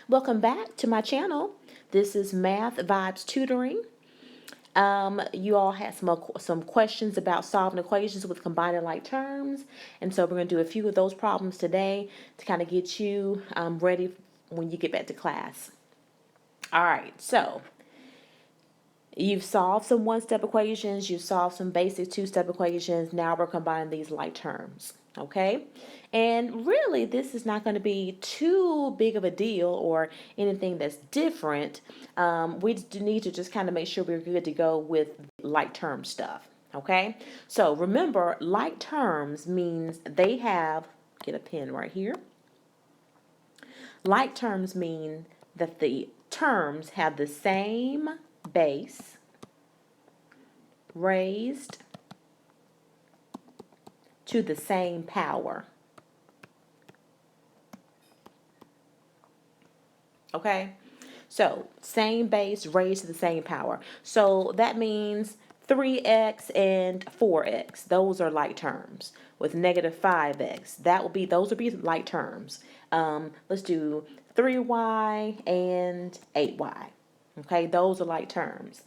Welcome back to my channel. This is Math Vibes Tutoring. You all had some questions about solving equations with combined and like terms, and so we're going to do a few of those problems today to kind of get you ready when you get back to class. All right, so you've solved some one-step equations, you've solved some basic two-step equations. Now we're combining these like terms, okay? And really, this is not going to be too big of a deal or anything that's different. We need to just kind of make sure we're good to go with like term stuff, okay? So remember, like terms means they have, get a pen right here. Like terms mean that the terms have the same base raised to the same power. Okay? So, same base raised to the same power. So, that means 3x and 4x. Those are like terms. With negative 5x, those would be like terms. Let's do 3y and 8y. Okay, those are like terms.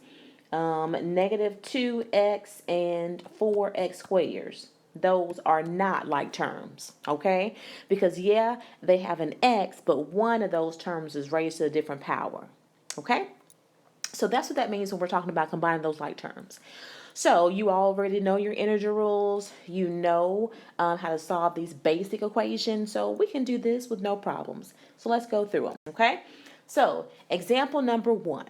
Negative 2x and 4x squares. Those are not like terms, okay? Because, yeah, they have an x, but one of those terms is raised to a different power, okay? So that's what that means when we're talking about combining those like terms. So you already know your integer rules. You know how to solve these basic equations. So we can do this with no problems. So let's go through them, okay? So example number 1.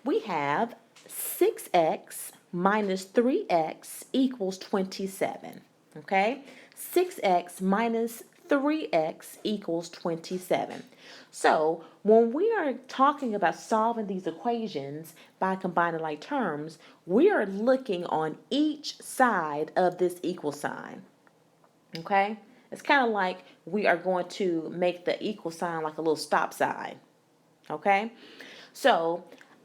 We have 6x minus 3x equals 27, okay? 6x minus 3x equals 27. So when we are talking about solving these equations by combining like terms, we are looking on each side of this equal sign, okay? It's kind of like we are going to make the equal sign like a little stop sign, okay? So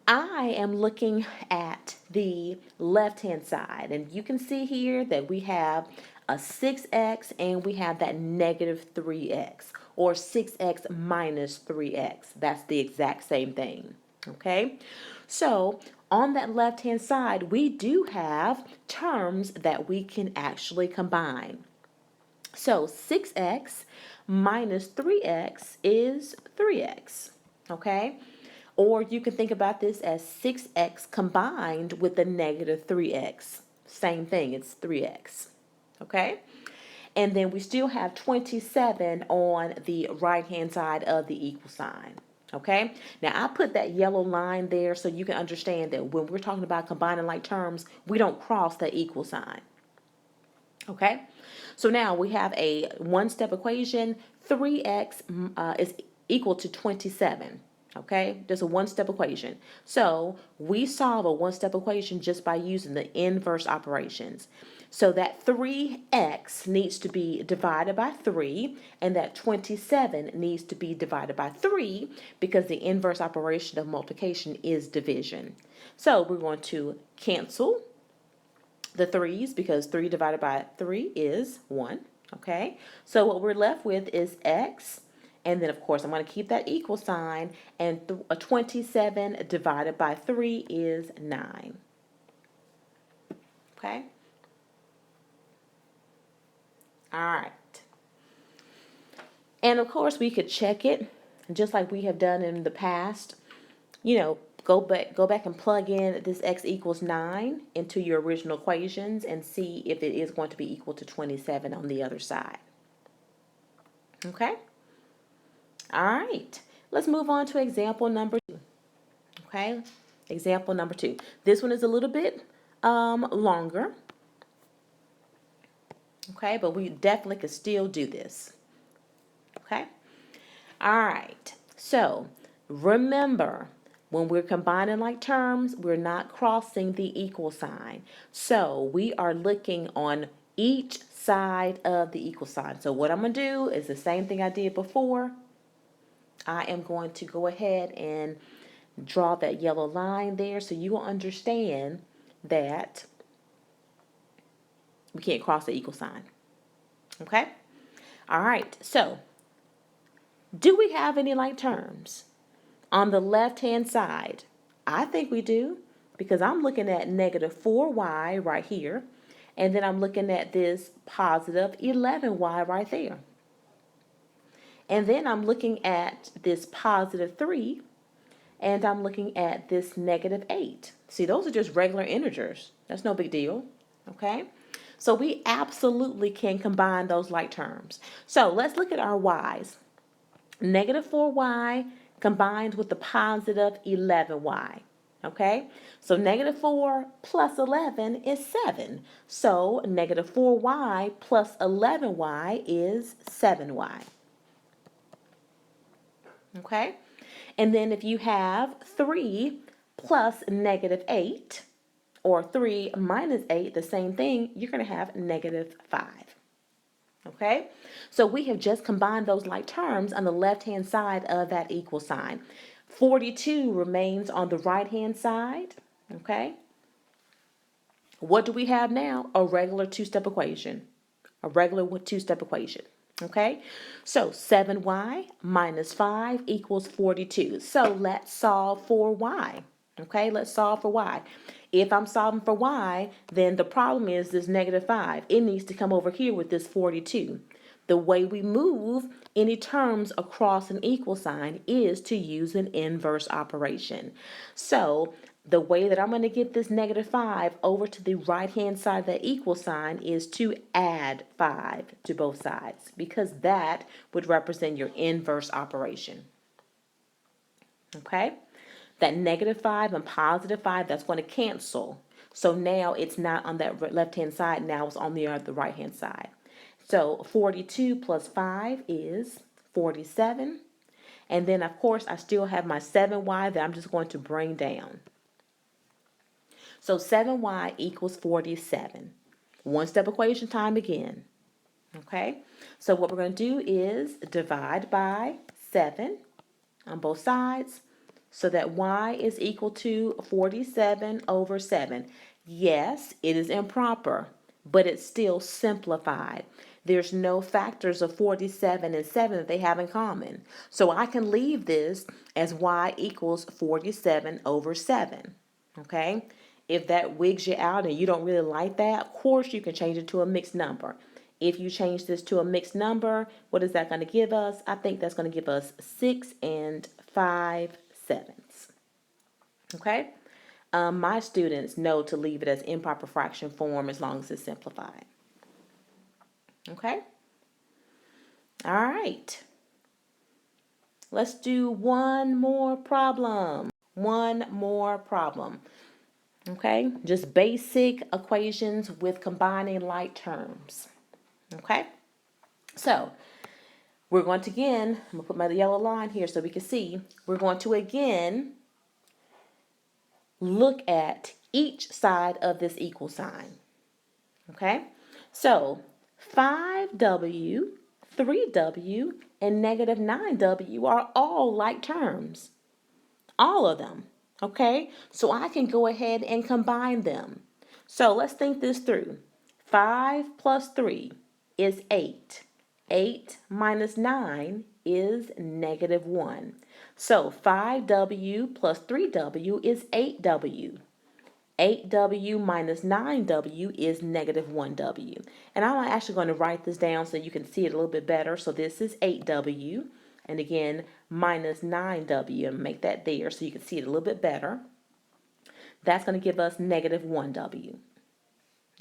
I am looking at the left-hand side, and you can see here that we have a 6x and we have that negative 3x, or 6x minus 3x. That's the exact same thing, okay? So on that left-hand side, we do have terms that we can actually combine. So 6x minus 3x is 3x, okay? Or you can think about this as 6x combined with the negative 3x. Same thing, it's 3x, okay? And then we still have 27 on the right-hand side of the equal sign, okay? Now, I put that yellow line there so you can understand that when we're talking about combining like terms, we don't cross the equal sign, okay? So now we have a one-step equation. 3x is equal to 27. Okay, just a one-step equation. So we solve a one-step equation just by using the inverse operations. So that 3x needs to be divided by 3, and that 27 needs to be divided by 3 because the inverse operation of multiplication is division. So we're going to cancel the 3's because 3 divided by 3 is 1. Okay, so what we're left with is x. And then, of course, I'm going to keep that equal sign, and a 27 divided by 3 is 9. Okay? All right. And, of course, we could check it, just like we have done in the past. You know, go back and plug in this x equals 9 into your original equations and see if it is going to be equal to 27 on the other side. Okay? All right, let's move on to example number 2. Okay, example number 2. This one is a little bit longer. Okay, but we definitely could still do this. Okay, all right. So remember, when we're combining like terms, we're not crossing the equal sign. So we are looking on each side of the equal sign. So what I'm going to do is the same thing I did before. I am going to go ahead and draw that yellow line there so you will understand that we can't cross the equal sign. Okay? All right, so Do we have any like terms? On the left-hand side, I think we do, because I'm looking at negative 4y right here, and then I'm looking at this positive 11y right there. And then I'm looking at this positive 3, and I'm looking at this negative 8. See, those are just regular integers. That's no big deal, okay? So we absolutely can combine those like terms. So let's look at our y's. Negative 4y combined with the positive 11y. Okay, so negative 4 plus 11 is 7. So negative 4y plus 11y is 7y. Okay, and then if you have 3 plus negative 8, or 3 minus 8, the same thing, you're going to have negative 5. Okay, so we have just combined those like terms on the left-hand side of that equal sign. 42 remains on the right-hand side. Okay, what do we have now? A regular two-step equation. A regular two-step equation. Okay, so 7y minus 5 equals 42. So let's solve for y. Okay, let's solve for y. If I'm solving for y, then the problem is this negative 5. It needs to come over here with this 42. The way we move any terms across an equal sign is to use an inverse operation. So the way that I'm going to get this negative 5 over to the right-hand side of the equal sign is to add 5 to both sides, because that would represent your inverse operation. Okay? That negative 5 and positive 5, that's going to cancel. So now it's not on that left-hand side, now it's on the right-hand side. So 42 plus 5 is 47. And then, of course, I still have my 7y that I'm just going to bring down. So 7y equals 47. One-step equation time again. Okay? So what we're going to do is divide by 7 on both sides, so that y is equal to 47 over 7. Yes, it is improper, but it's still simplified. There's no factors of 47 and 7 that they have in common. So I can leave this as y equals 47 over 7. Okay? If that wigs you out and you don't really like that, of course you can change it to a mixed number. If you change this to a mixed number, what is that going to give us? I think that's going to give us 6 5/7. Okay? My students know to leave it as improper fraction form as long as it's simplified. Okay? All right. Let's do one more problem. One more problem. Okay? Just basic equations with combining like terms. Okay? So, we're going to again, I'm going to put my yellow line here so we can see. We're going to again look at each side of this equal sign. Okay? So, 5w, 3w, and negative 9w are all like terms. All of them. Okay? So I can go ahead and combine them. So let's think this through. 5 plus 3 is 8. 8 minus 9 is negative 1. So 5w plus 3w is 8w. 8w minus 9w is negative 1w. And I'm actually going to write this down so you can see it a little bit better. So this is 8w. And again, minus 9w. And make that there so you can see it a little bit better. That's going to give us negative 1w.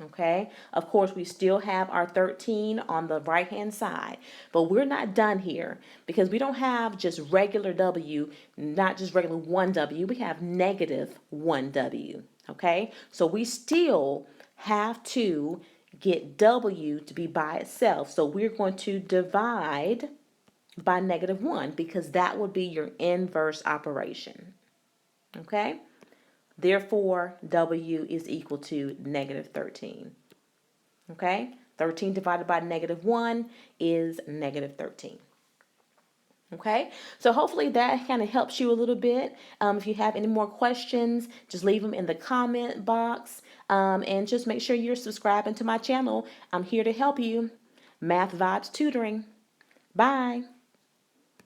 Okay, of course, we still have our 13 on the right-hand side, but we're not done here because we don't have just regular w, not just regular 1w, we have negative 1w. Okay, so we still have to get w to be by itself. So we're going to divide by negative 1 because that would be your inverse operation. Okay. Therefore, w is equal to negative 13. Okay? 13 divided by negative 1 is negative 13. Okay? So hopefully that kind of helps you a little bit. If you have any more questions, just leave them in the comment box. And just make sure you're subscribing to my channel. I'm here to help you. Math Vibes Tutoring. Bye.